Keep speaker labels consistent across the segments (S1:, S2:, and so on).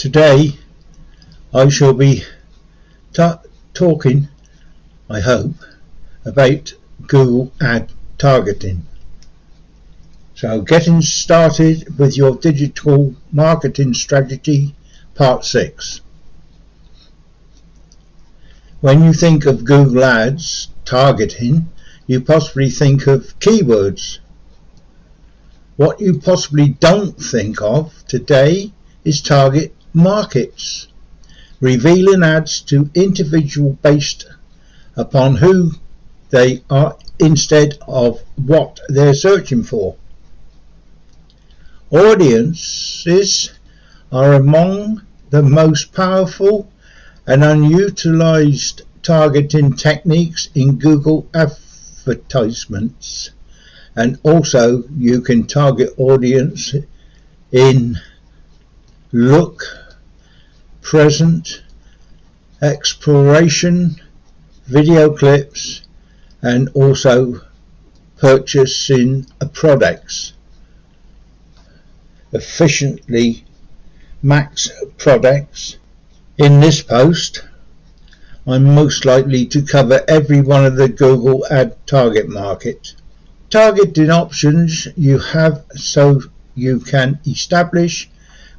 S1: Today I shall be talking, I hope, about Google ad targeting. So getting started with your digital marketing strategy, part 6. When you think of Google Ads targeting, you possibly think of keywords. What you possibly don't think of today is target markets, revealing ads to individuals based upon who they are instead of what they're searching for. Audiences are among the most powerful and unutilized targeting techniques in Google Advertisements, and also you can target audience in look, present, exploration, video clips, and also purchasing products. Efficiently max products. In this post, I'm most likely to cover every one of the Google ad target market. Targeting options you have so you can establish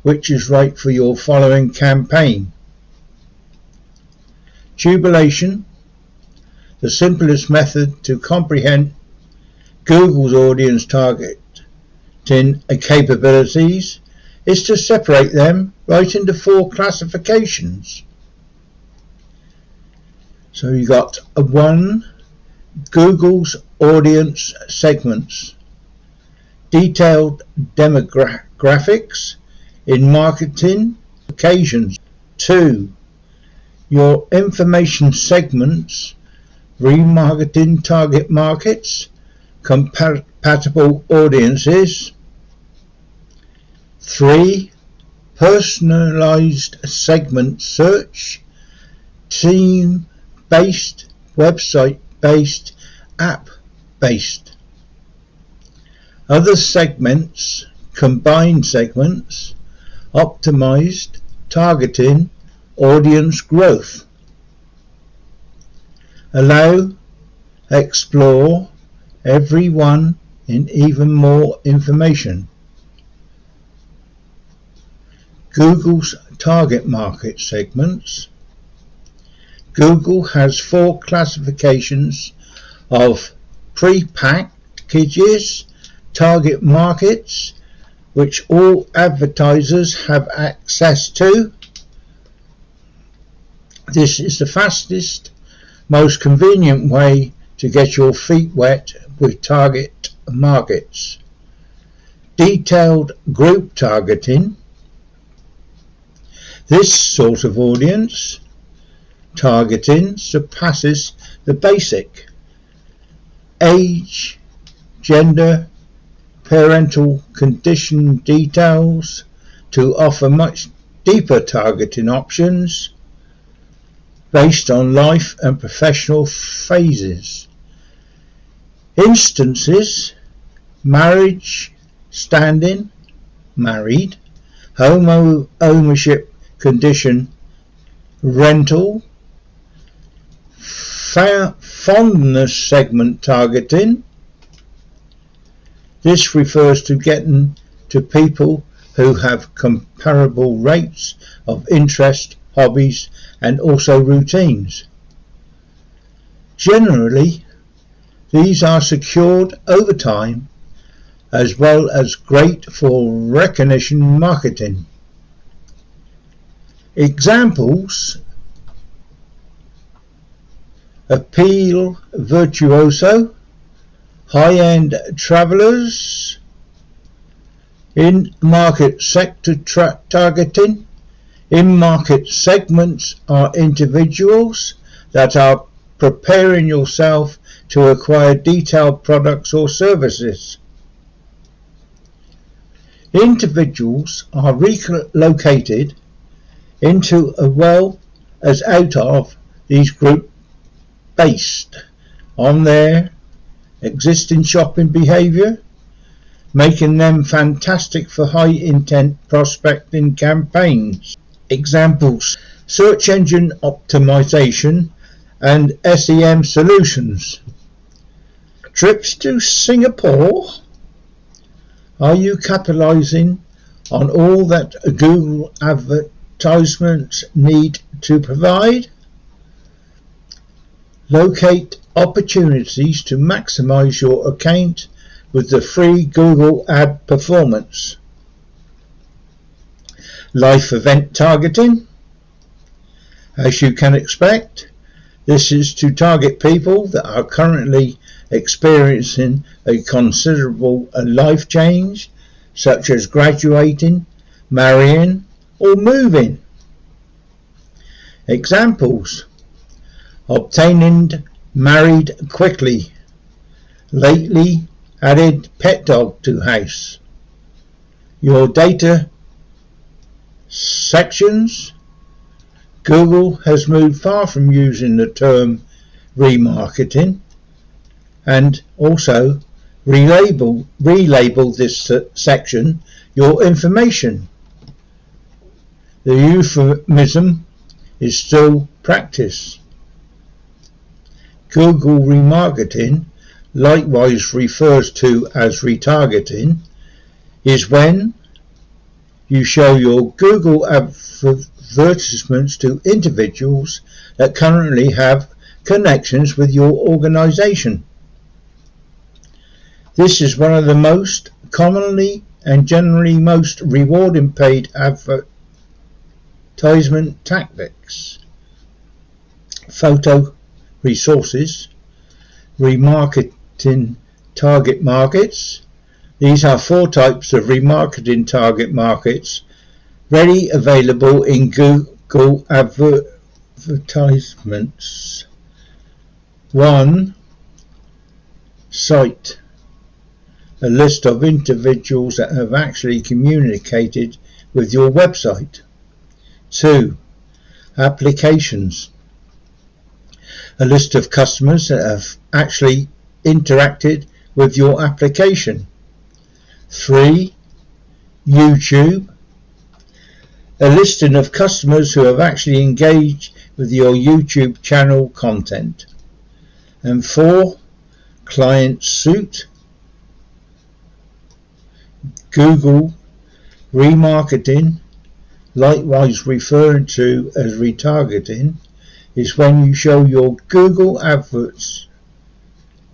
S1: which is right for your following campaign. Tabulation, the simplest method to comprehend Google's audience targeting capabilities, is to separate them right into 4 classifications. So you got 1, Google's audience segments, detailed demographics in marketing occasions. 2, your information segments, remarketing target markets, compatible audiences. 3, personalized segment search, team-based, website-based, app-based. Other segments, combined segments, optimized targeting, audience growth. Allow, explore every one in even more information. Google's target market segments. Google has 4 classifications of pre-packages, target markets, which all advertisers have access to. This is the fastest, most convenient way to get your feet wet with target markets. Detailed group targeting. This sort of audience targeting surpasses the basic age, gender, parental condition details to offer much deeper targeting options based on life and professional phases. Instances: marriage, standing, married, home ownership condition, rental, fondness segment targeting. This refers to getting to people who have comparable rates of interest, hobbies, and also routines. Generally, these are secured over time, as well as great for recognition marketing. Examples: appeal virtuoso, high-end travelers, in-market sector targeting. In-market segments are individuals that are preparing yourself to acquire detailed products or services. Individuals are relocated into as well as out of these groups based on their existing shopping behavior, making them fantastic for high intent prospecting campaigns. Examples: search engine optimization and SEM solutions. Trips to Singapore? Are you capitalizing on all that Google Advertisements need to provide? Locate opportunities to maximize your account with the free Google Ad Performance. Live event targeting. As you can expect, this is to target people that are currently experiencing a considerable life change, such as graduating, marrying, or moving. Examples: obtaining married quickly, lately added pet dog to house. Your data sections. Google has moved far from using the term remarketing and also relabel this section your information. The euphemism is still practice. Google remarketing, likewise referred to as retargeting, is when you show your Google advertisements to individuals that currently have connections with your organization. This is one of the most commonly and generally most rewarding paid advertisement tactics. Photo resources, remarketing target markets. These are 4 types of remarketing target markets ready available in Google Advertisements. 1. Site. A list of individuals that have actually communicated with your website. 2. Applications. A list of customers that have actually interacted with your application. 3. YouTube. A listing of customers who have actually engaged with your YouTube channel content. And 4. Client suite. Google remarketing, likewise referred to as retargeting, is when you show your Google adverts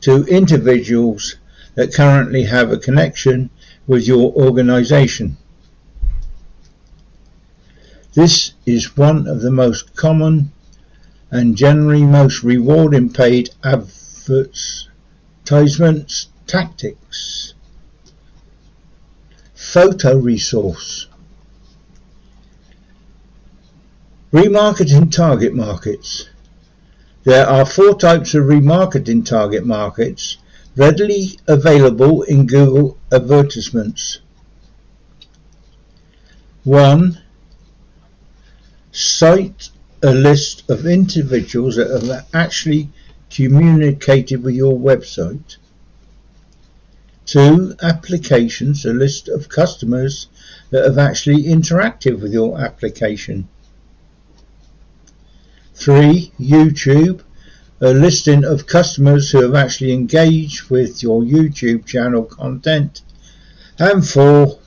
S1: to individuals that currently have a connection with your organization. This is one of the most common and generally most rewarding paid advertisements tactics. Photo resource. Remarketing target markets. There are 4 types of remarketing target markets readily available in Google Advertisements. 1. Cite a list of individuals that have actually communicated with your website. 2. Applications, a list of customers that have actually interacted with your application. 3. YouTube, a listing of customers who have actually engaged with your YouTube channel content. And 4.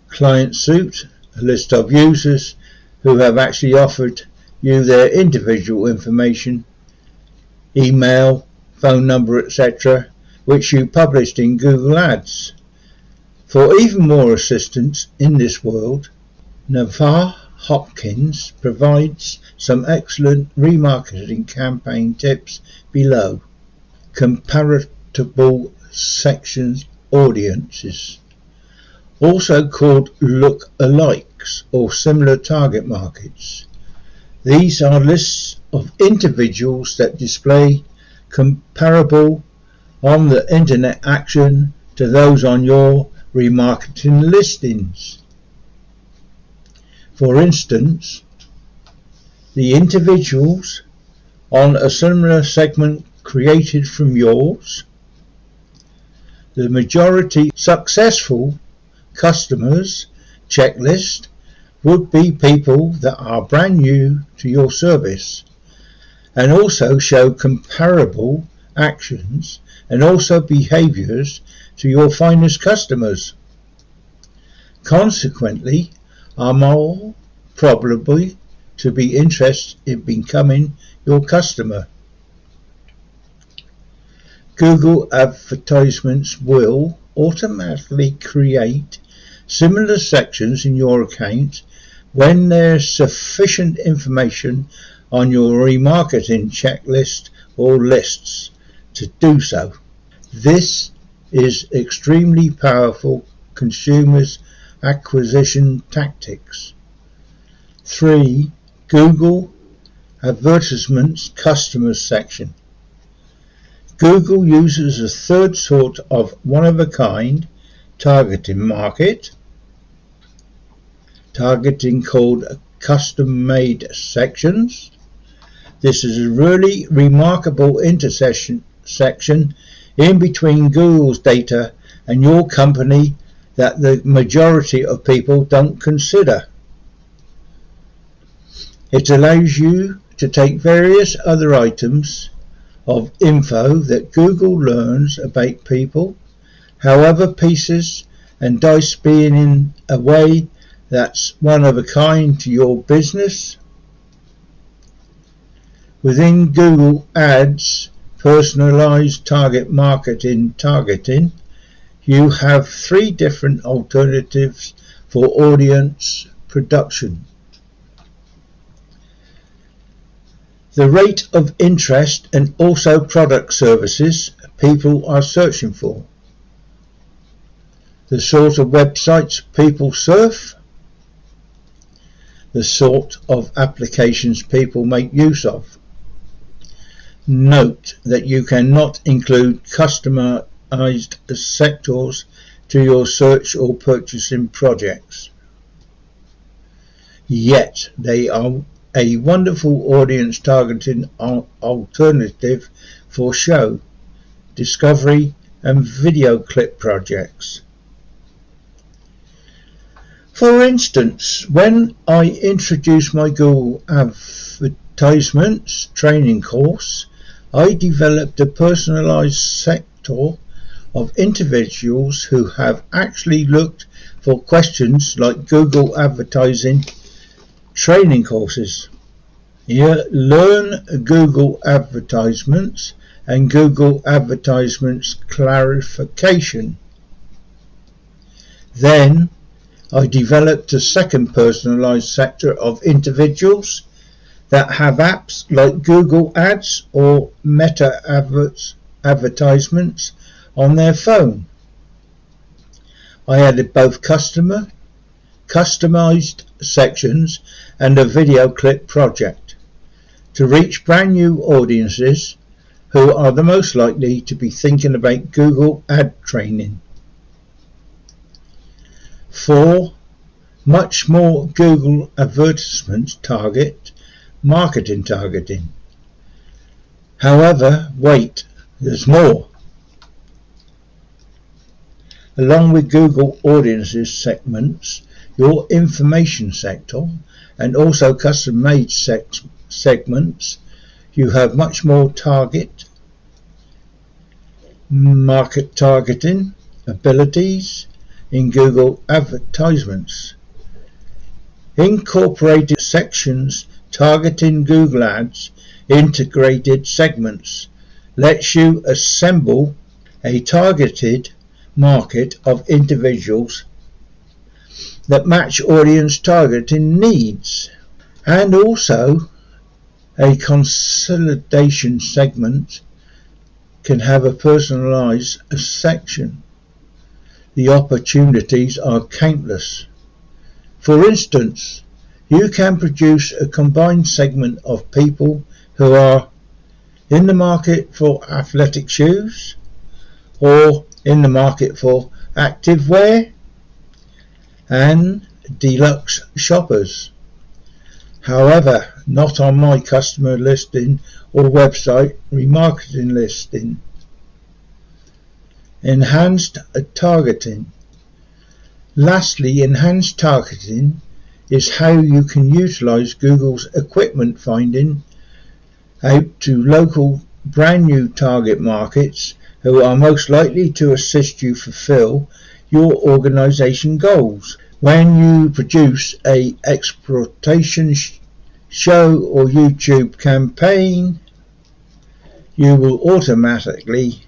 S1: Client suite, a list of users who have actually offered you their individual information, email, phone number, etc., which you published in Google Ads. For even more assistance in this world, Navarre Hopkins provides some excellent remarketing campaign tips below. Comparable sections audiences, also called look-alikes or similar target markets. These are lists of individuals that display comparable on the internet action to those on your remarketing listings. For instance, the individuals on a similar segment created from yours, the majority successful customers checklist would be people that are brand new to your service, and also show comparable actions and also behaviors to your finest customers. Consequently, are more probably to be interested in becoming your customer. Google Advertisements will automatically create similar sections in your account when there's sufficient information on your remarketing checklist or lists to do so. This is extremely powerful consumers acquisition tactics. 3. Google Advertisements Customers section. Google uses a third sort of one-of-a-kind targeting market, targeting called custom-made sections. This is a really remarkable intersection in between Google's data and your company that the majority of people don't consider. It allows you to take various other items of info that Google learns about people, however pieces and dice being in a way that's one of a kind to your business. Within Google Ads personalized target marketing targeting, you have 3 different alternatives for audience production. The rate of interest and also product services people are searching for. The sort of websites people surf. The sort of applications people make use of. Note that you cannot include customized sectors to your search or purchasing projects. Yet they are a wonderful audience targeting alternative for show, discovery and video clip projects. For instance, when I introduced my Google Advertisements training course, I developed a personalized sector of individuals who have actually looked for questions like Google advertising training courses. Here, learn Google Advertisements and Google Advertisements clarification. Then I developed a second personalized sector of individuals that have apps like Google Ads or Meta advertisements on their phone. I added both customized sections and a video clip project to reach brand new audiences who are the most likely to be thinking about Google ad training. 4. Much more Google Advertisements marketing targeting. However, wait, there's more. Along with Google Audiences segments, your information sector, and also custom-made segments, you have much more market targeting abilities in Google Advertisements. Incorporated sections targeting Google Ads integrated segments lets you assemble a targeted market of individuals that match audience targeting needs, and also a consolidation segment can have a personalized section. The opportunities are countless. For instance, you can produce a combined segment of people who are in the market for athletic shoes or in the market for active wear and deluxe shoppers. However, not on my customer listing or website remarketing listing. Enhanced targeting. Lastly, enhanced targeting is how you can utilize Google's equipment finding out to local brand new target markets who are most likely to assist you fulfill your organization goals. When you produce a exploitation show or YouTube campaign, you will automatically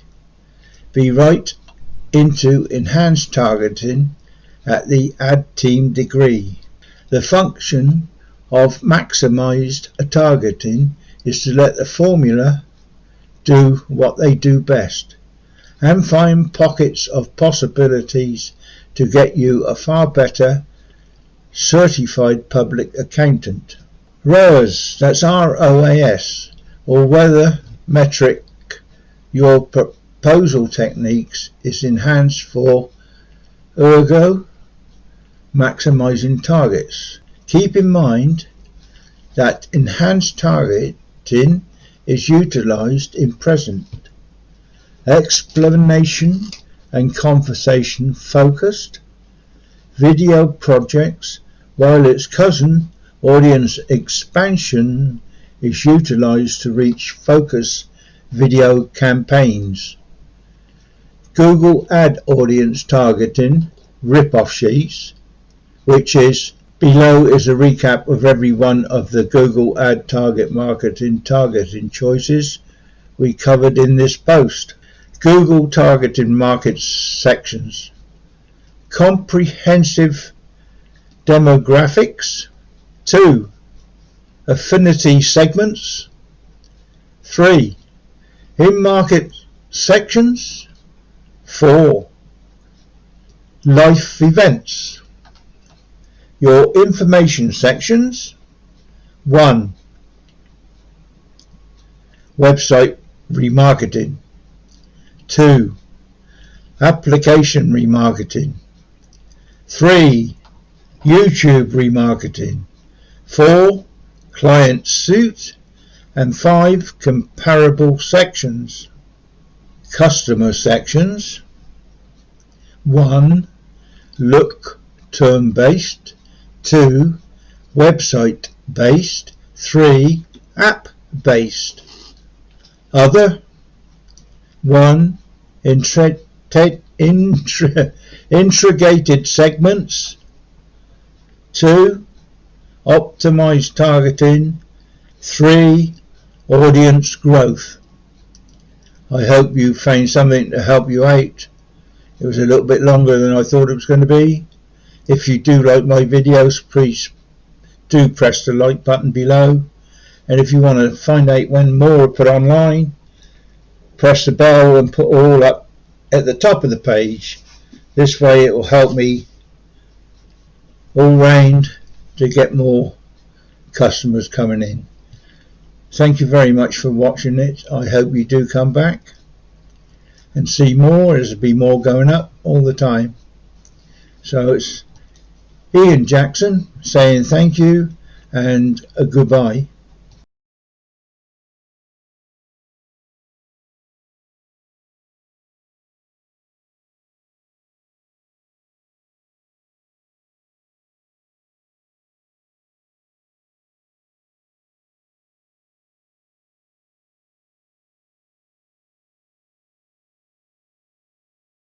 S1: be right into enhanced targeting at the ad team degree. The function of maximized targeting is to let the formula do what they do best and find pockets of possibilities to get you a far better certified public accountant. ROAS, that's ROAS, or whether metric your proposal techniques is enhanced for ergo maximizing targets. Keep in mind that enhanced targeting is utilized in present, explanation and conversation focused video projects, while its cousin audience expansion is utilized to reach focus video campaigns. Google Ad Audience Targeting rip-off sheets, which is below, is a recap of every one of the Google Ad targeting choices we covered in this post. Google targeting markets sections. Comprehensive demographics. 2. Affinity segments. 3. In-market sections. 4. Life events. Your information sections. 1. Website remarketing. 2. Application remarketing. 3. YouTube remarketing. 4. Client suite. And 5. Comparable sections. Customer sections. 1. Look term based. 2. Website based. 3. App based. Other. 1. Integrated segments. 2. Optimized targeting. 3. Audience growth. I hope you found something to help you out. It was a little bit longer than I thought it was going to be. If you do like my videos, please do press the like button below. And if you want to find out when more are put online, press the bell and put all up at the top of the page. This way it will help me all round to get more customers coming in. Thank you very much for watching it. I hope you do come back and see more. There'll be more going up all the time. So it's Ian Jackson saying thank you and a goodbye.